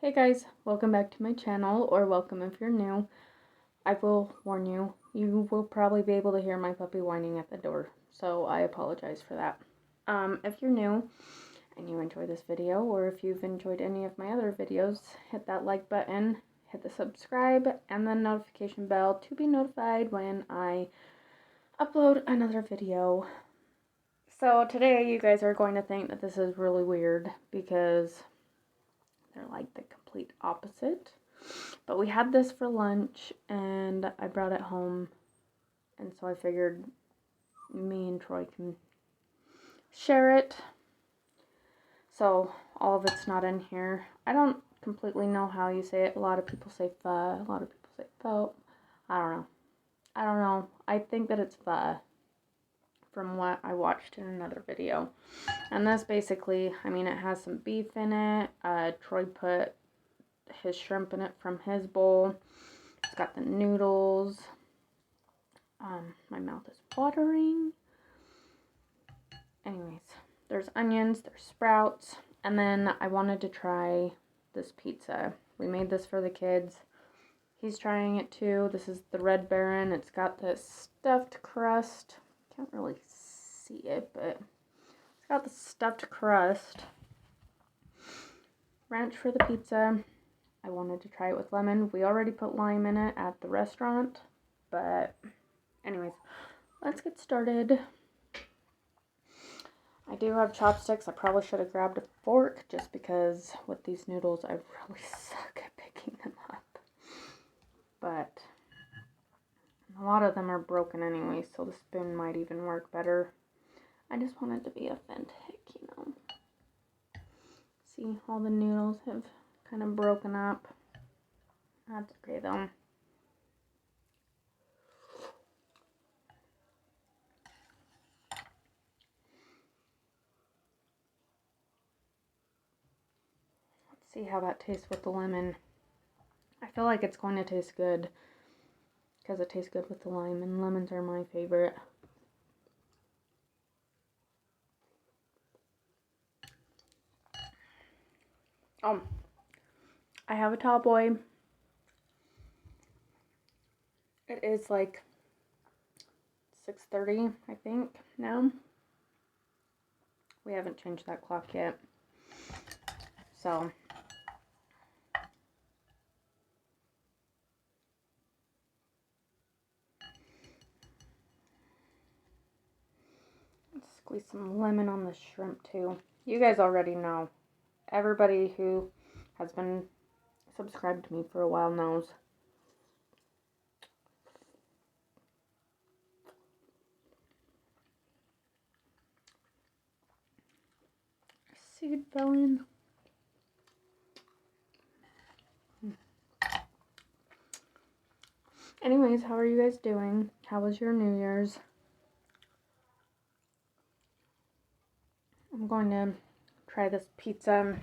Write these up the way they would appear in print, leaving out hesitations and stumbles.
Hey guys, welcome back to my channel, or welcome if you're new. I will warn you, you will probably be able to hear my puppy whining at the door, so I apologize for that. If you're new and you enjoy this video, or if you've enjoyed any of my other videos, hit that like button, hit the subscribe, and the notification bell to be notified when I upload another video. So today you guys are going to think that this is really weird because they're like the complete opposite. But we had this for lunch and I brought it home, and so I figured me and Troy can share it. So all of it's not in here. I don't completely know how you say it. A lot of people say pho, a lot of people say pho. I don't know. I think that it's pho from what I watched in another video. And this basically, I mean, it has some beef in it. Troy put his shrimp in it from his bowl. It's got the noodles. My mouth is watering. Anyways, there's onions, there's sprouts, and then I wanted to try this pizza. We made this for the kids. He's trying it too. This is the Red Baron. It's got this stuffed crust. Can't really see it, but it's got the stuffed crust. Ranch for the pizza. I wanted to try it with lemon. We already put lime in it at the restaurant, but anyways, let's get started. I do have chopsticks. I probably should have grabbed a fork just because with these noodles I really suck at picking them up. But a lot of them are broken anyway, so the spoon might even work better. I just wanted to be authentic, you know. See, all the noodles have kind of broken up. That's okay though. Let's see how that tastes with the lemon. I feel like it's going to taste good because it tastes good with the lime, and lemons are my favorite. I have a tall boy. It is like 6:30, I think, now. We haven't changed that clock yet. So, let's squeeze some lemon on the shrimp too. You guys already know. Everybody who has been subscribed to me for a while knows. Seed fell in. Anyways, how are you guys doing? How was your New Year's? I'm going to try this pizza.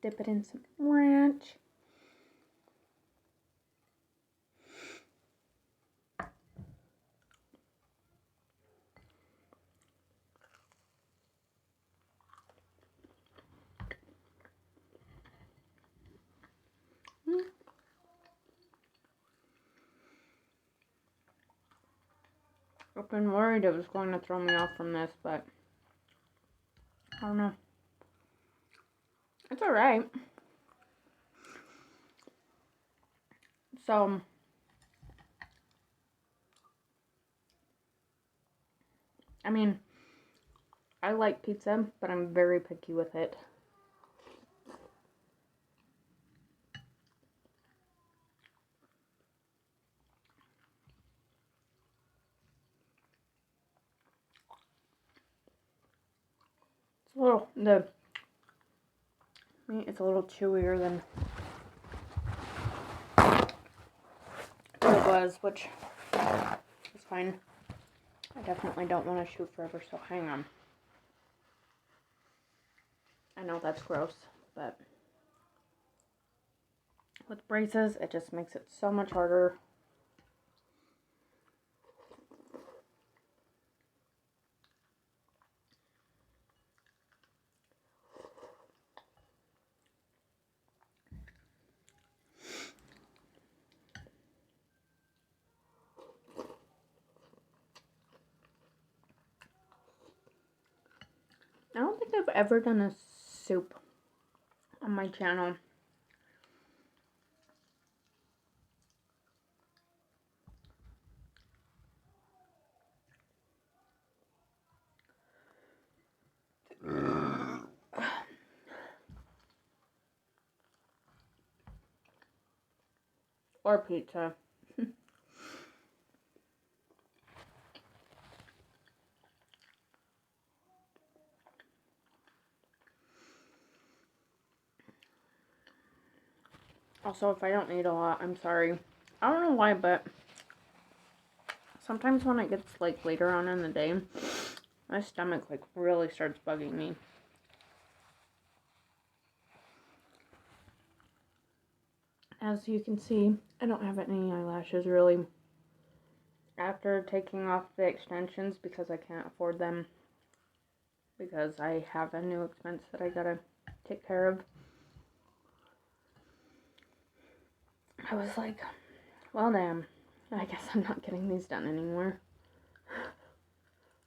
Dip it in some ranch. I've been worried it was going to throw me off from this, but I don't know. It's alright. So, I mean, I like pizza, but I'm very picky with it. It's a little, the meat is a little chewier than it was, which is fine. I definitely don't want to chew forever, so hang on. I know that's gross, but with braces, it just makes it so much harder. think I've ever done a soup on my channel. Or pizza. Also, if I don't eat a lot, I'm sorry. I don't know why, but sometimes when it gets like later on in the day, my stomach like really starts bugging me. As you can see, I don't have any eyelashes really. After taking off the extensions because I can't afford them, because I have a new expense that I gotta take care of, I was like, well damn, I guess I'm not getting these done anymore.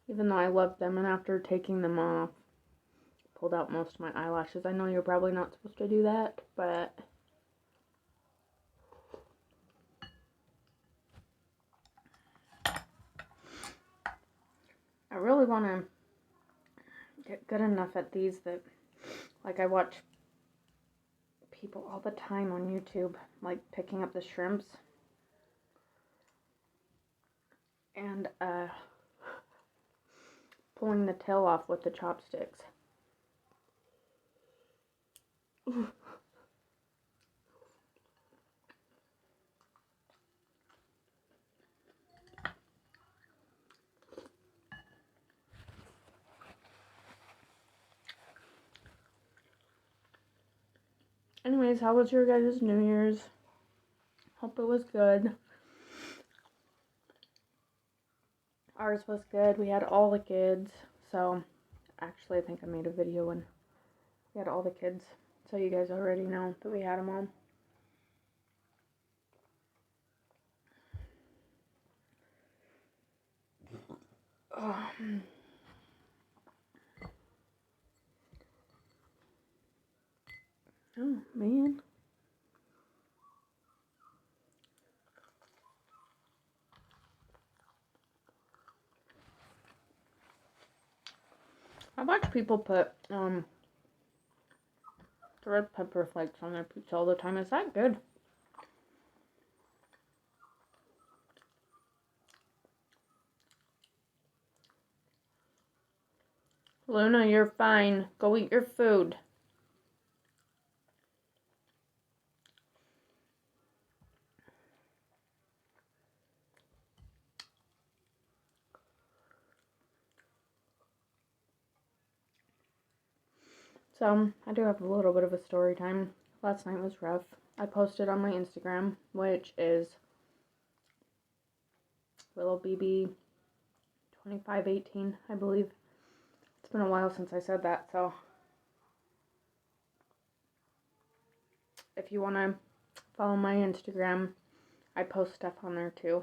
Even though I love them, and after taking them off, pulled out most of my eyelashes. I know you're probably not supposed to do that, but I really want to get good enough at these that, like, I watch people all the time on YouTube, like, picking up the shrimps and pulling the tail off with the chopsticks. Ooh. Anyways, how was your guys' New Year's? Hope it was good. Ours was good. We had all the kids. So, actually, I think I made a video when we had all the kids. So you guys already know that we had them all. Oh, oh man. I watch people put the red pepper flakes on their pizza all the time. Is that good? Luna, you're fine. Go eat your food. So, I do have a little bit of a story time. Last night was rough. I posted on my Instagram, which is WillowBB 2518, I believe. It's been a while since I said that, so if you want to follow my Instagram, I post stuff on there too.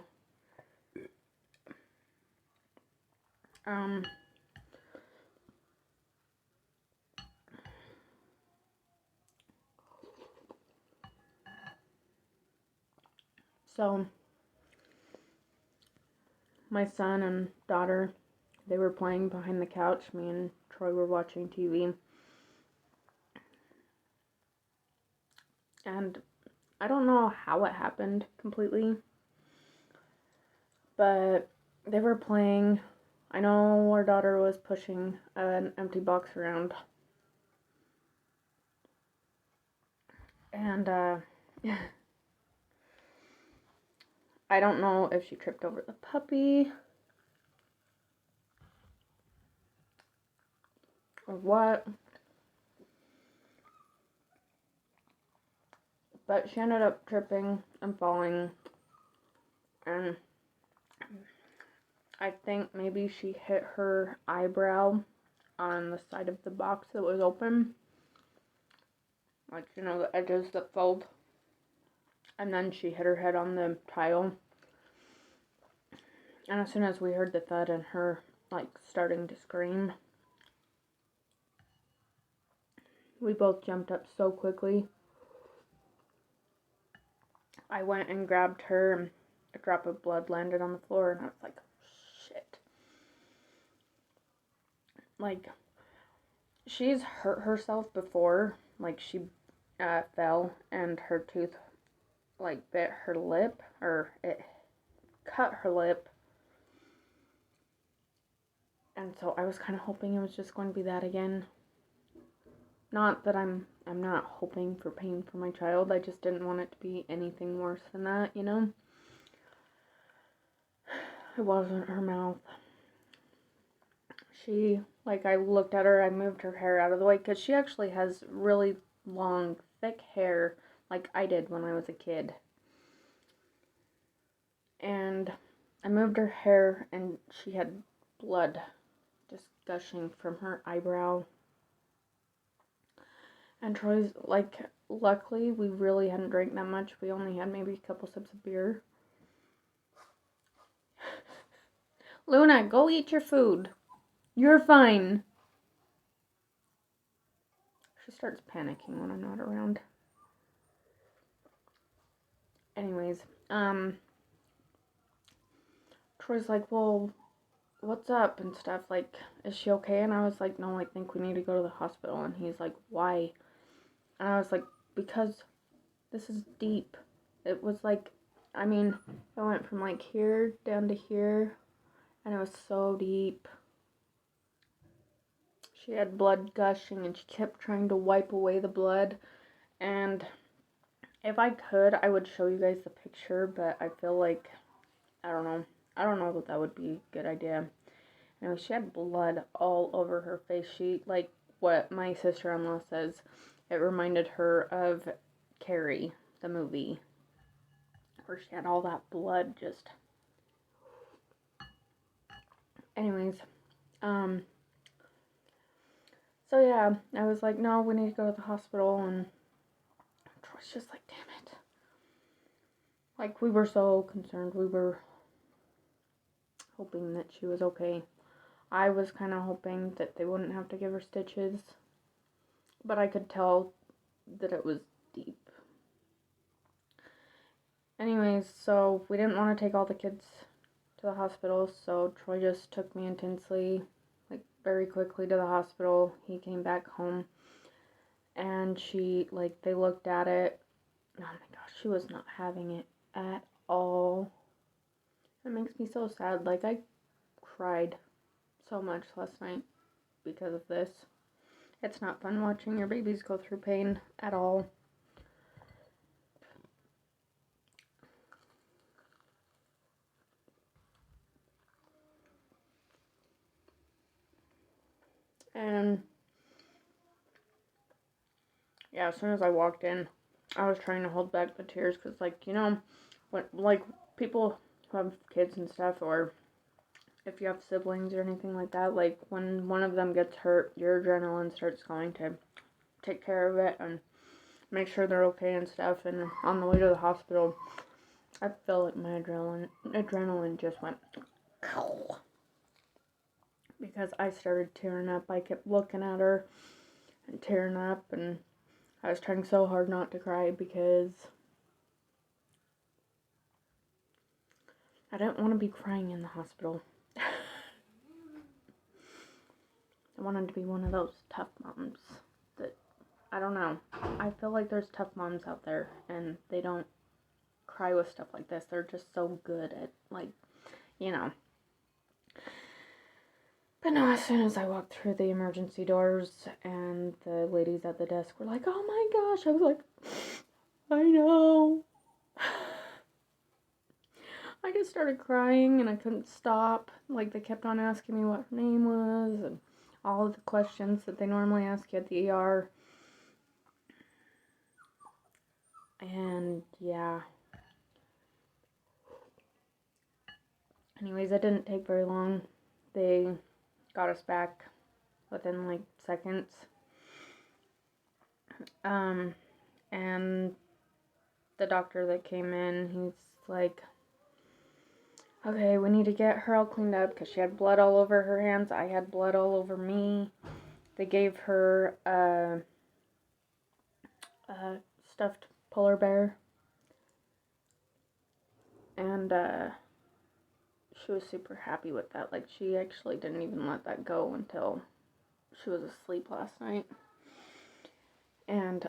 So, my son and daughter, they were playing behind the couch. Me and Troy were watching TV. And I don't know how it happened completely, but they were playing. I know our daughter was pushing an empty box around. And, I don't know if she tripped over the puppy or what, but she ended up tripping and falling, and I think maybe she hit her eyebrow on the side of the box that was open, like, you know, the edges that fold, and then she hit her head on the tile. And as soon as we heard the thud and her, like, starting to scream, We both jumped up so quickly. I went and grabbed her, and a drop of blood landed on the floor, and I was like, shit. Like, she's hurt herself before. Like, she fell, and her tooth, like, bit her lip, or it cut her lip. And so I was kind of hoping it was just going to be that again. Not that I'm not hoping for pain for my child. I just didn't want it to be anything worse than that, you know? It wasn't her mouth. She, like, I looked at her, I moved her hair out of the way, because she actually has really long, thick hair, like I did when I was a kid. And I moved her hair, and she had blood just gushing from her eyebrow. And Troy's, like, luckily, we really hadn't drank that much. We only had maybe a couple sips of beer. Luna, go eat your food. You're fine. She starts panicking when I'm not around. Anyways, Troy's like, well, what's up and stuff, like, is she okay? And I was like, no, I think we need to go to the hospital. And he's like, why? And I was like, because this is deep. It was like, I mean, it went from like here down to here, and it was so deep. She had blood gushing, and she kept trying to wipe away the blood. And if I could, I would show you guys the picture, but I feel like, I don't know that that would be a good idea. Anyway, she had blood all over her face. She, like what my sister-in-law says, it reminded her of Carrie, the movie, where she had all that blood just... Anyways, so yeah, I was like, no, we need to go to the hospital, and Troy's just like, damn it. Like, we were so concerned. We were hoping that she was okay. I was kind of hoping that they wouldn't have to give her stitches, but I could tell that it was deep. Anyways, so we didn't want to take all the kids to the hospital, so Troy just took me intensely, like, very quickly to the hospital. He came back home, and she, like, they looked at it. Oh my gosh, she was not having it at all. It makes me so sad. Like, I cried so much last night because of this. It's not fun watching your babies go through pain at all. And yeah, as soon as I walked in, I was trying to hold back the tears, because, like, you know, when, like, people who have kids and stuff, or if you have siblings or anything like that, like, when one of them gets hurt, your adrenaline starts going to take care of it and make sure they're okay and stuff. And on the way to the hospital, I felt like my adrenaline just went because I started tearing up. I kept looking at her and tearing up, and I was trying so hard not to cry because I didn't want to be crying in the hospital. I wanted to be one of those tough moms that, I don't know, I feel like there's tough moms out there, and they don't cry with stuff like this. They're just so good at, like, you know. But no, as soon as I walked through the emergency doors, and the ladies at the desk were like, oh my gosh, I was like, I know. I just started crying, and I couldn't stop. Like, they kept on asking me what her name was, and all of the questions that they normally ask you at the ER. And yeah. Anyways, it didn't take very long. They got us back within, like, seconds. And the doctor that came in, he's like, okay, we need to get her all cleaned up, because she had blood all over her hands. I had blood all over me. They gave her a stuffed polar bear, and she was super happy with that. Like, she actually didn't even let that go until she was asleep last night. And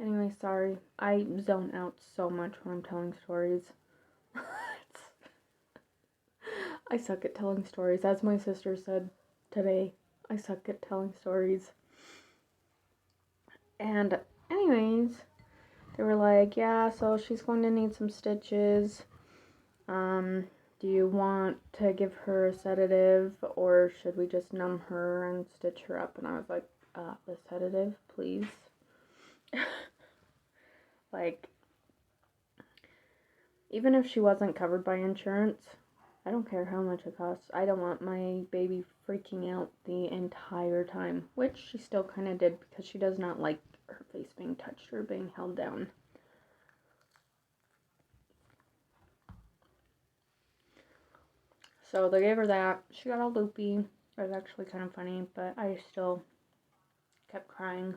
anyway, sorry. I zone out so much when I'm telling stories. I suck at telling stories. As my sister said today, I suck at telling stories. And anyways, they were like, yeah, so she's going to need some stitches. Do you want to give her a sedative, or should we just numb her and stitch her up? And I was like, the sedative, please. Like, even if she wasn't covered by insurance, I don't care how much it costs. I don't want my baby freaking out the entire time, which she still kind of did because she does not like her face being touched or being held down. So they gave her that. She got all loopy. It was actually kind of funny, but I still kept crying.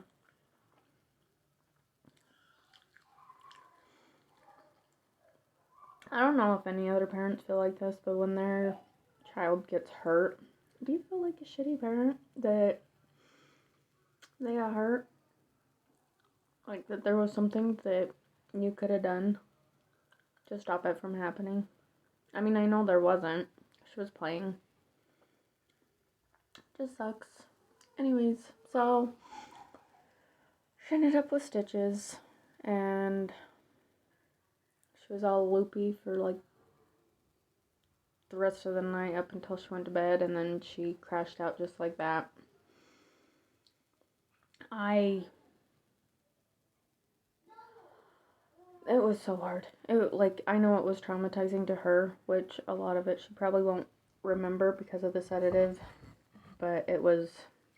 I don't know if any other parents feel like this, but when their child gets hurt, do you feel like a shitty parent that they got hurt? Like, that there was something that you could have done to stop it from happening? I mean, I know there wasn't. She was playing. Just sucks. Anyways, so she ended up with stitches, and she was all loopy for like the rest of the night up until she went to bed, and then she crashed out just like that. It was so hard. I know it was traumatizing to her, which a lot of it she probably won't remember because of the sedative, but it was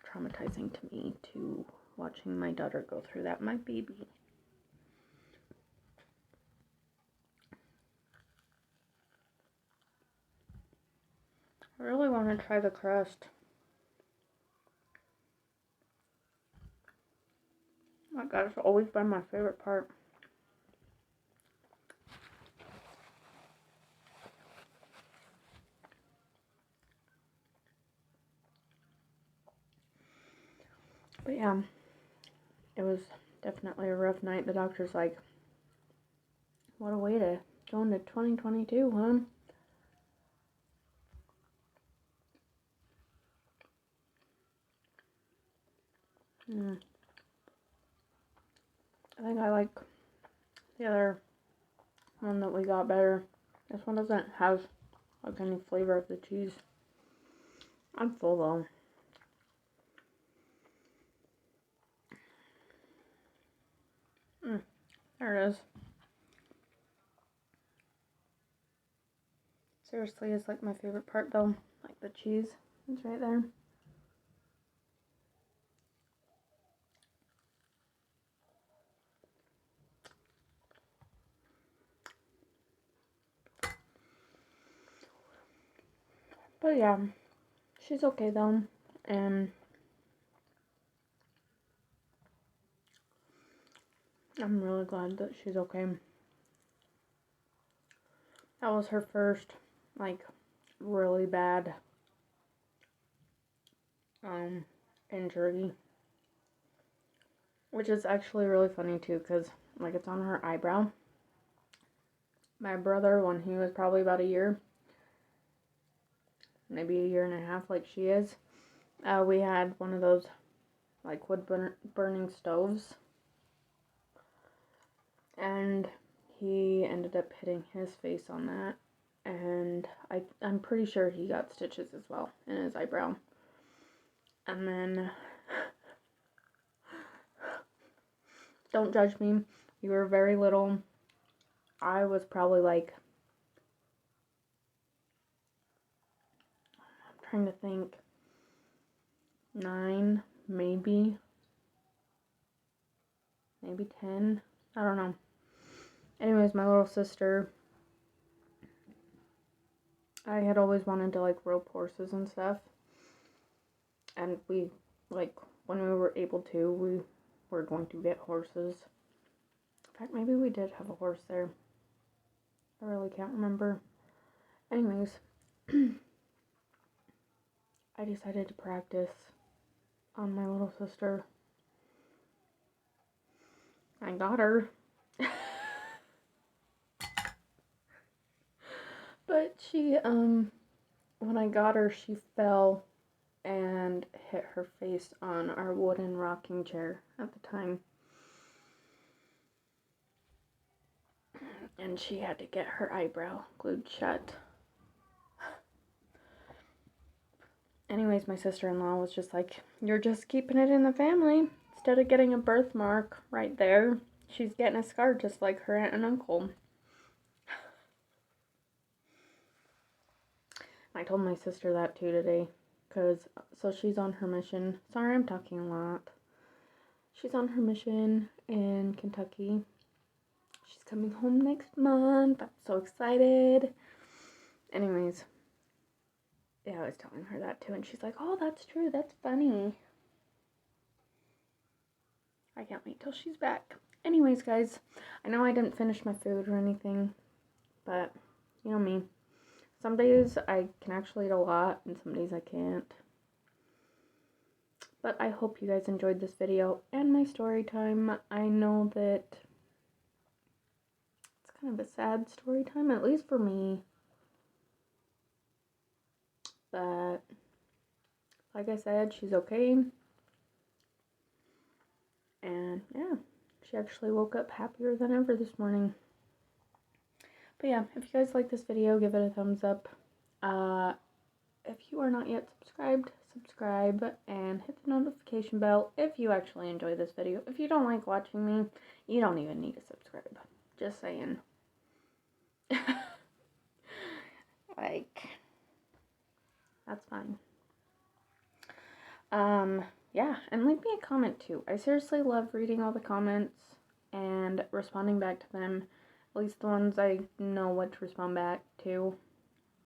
traumatizing to me to watching my daughter go through that, my baby. I really want to try the crust. Oh my God, it's always been my favorite part. But yeah, it was definitely a rough night. The doctor's like, what a way to go into 2022, huh? I think I like the other one that we got better. This one doesn't have like any flavor of the cheese. I'm full though. There it is. Seriously, it's like my favorite part though. Like the cheese. It's right there. But yeah, she's okay though. And I'm really glad that she's okay. That was her first, like, really bad injury. Which is actually really funny too, because, like, it's on her eyebrow. My brother, when he was probably about a year, maybe a year and a half like she is, we had one of those, like, wood burning stoves. And he ended up hitting his face on that. And I'm pretty sure he got stitches as well in his eyebrow. And then, don't judge me, you were very little. I was probably like, I'm trying to think, 9, maybe 10, I don't know. Anyways, my little sister, I had always wanted to like rope horses and stuff. And we, like, when we were able to, we were going to get horses. In fact, maybe we did have a horse there. I really can't remember. Anyways, I decided to practice on my little sister. I got her. But she, when I got her, she fell and hit her face on our wooden rocking chair at the time. And she had to get her eyebrow glued shut. Anyways, my sister-in-law was just like, you're just keeping it in the family. Instead of getting a birthmark right there, she's getting a scar just like her aunt and uncle. I told my sister that too today, so she's on her mission. Sorry, I'm talking a lot. She's on her mission in Kentucky. She's coming home next month. I'm so excited. Anyways, yeah, I was telling her that too, and she's like, oh, that's true, that's funny. I can't wait till she's back. Anyways, guys, I know I didn't finish my food or anything, but you know me. Some days I can actually eat a lot, and some days I can't. But I hope you guys enjoyed this video and my story time. I know that it's kind of a sad story time, at least for me. But, like I said, she's okay. And, yeah, she actually woke up happier than ever this morning. But yeah, if you guys like this video, give it a thumbs up. If you are not yet subscribed, subscribe and hit the notification bell if you actually enjoy this video. If you don't like watching me, you don't even need to subscribe. Just saying. Like, that's fine. Yeah, and leave me a comment too. I seriously love reading all the comments and responding back to them. At least the ones I know what to respond back to.